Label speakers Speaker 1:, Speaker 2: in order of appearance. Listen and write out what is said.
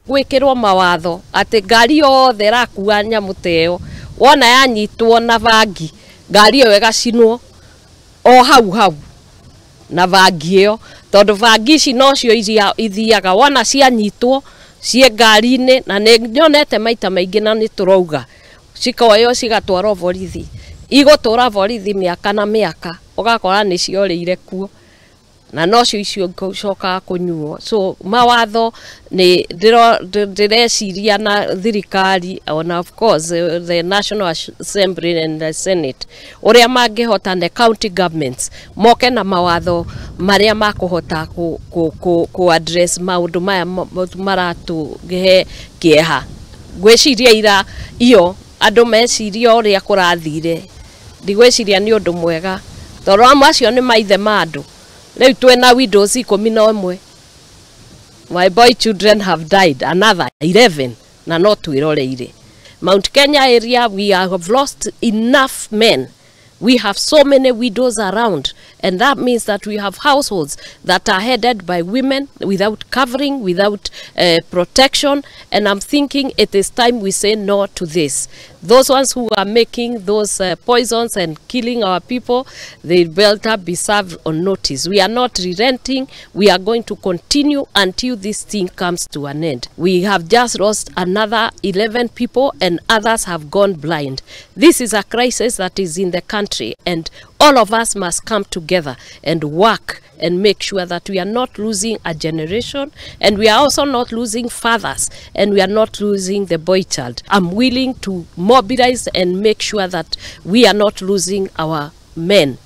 Speaker 1: gwikirwo mawatho ati ngari yothe rakua nyamu teo wona yanyitwo na vangi ngari yo igacinwo o hau na vangi yo tondu vangi ici nocio ithiaga wona cianyitwo cie ngari-ini na nyonete maita maingi na niturouga cikoyo cigatwarwo borithi igũtũra borithi miaka na miaka ugakora ni ciorĩire kuo na nocio icio coka kunyuo. So mawatho ni direciria na thirikari and of course the National Assembly and the Senate uria mangihota the county governments moke na mawatho maria makuhota ku address maundu maya maratu gehe kieha gwiciria ira iyo andu meciria uria kurathire ndigwiciria ni undu mwega tondu amwe acio ni maithe ma andu. Leo twena widows 11. My boy children have died, another 11 na no twiroreire. Mount Kenya area we have lost enough men. We have so many widows around, and that means that we have households that are headed by women without covering, without protection, and I'm thinking it is time we say no to this. Those ones who are making those poisons and killing our people, they better be served on notice. We are not relenting. We are going to continue until this thing comes to an end. We have just lost another 11 people and others have gone blind. This is a crisis that is in the country, and all of us must come together and work and make sure that we are not losing a generation, and we are also not losing fathers, and we are not losing the boy child. I'm willing to mobilize and make sure that we are not losing our men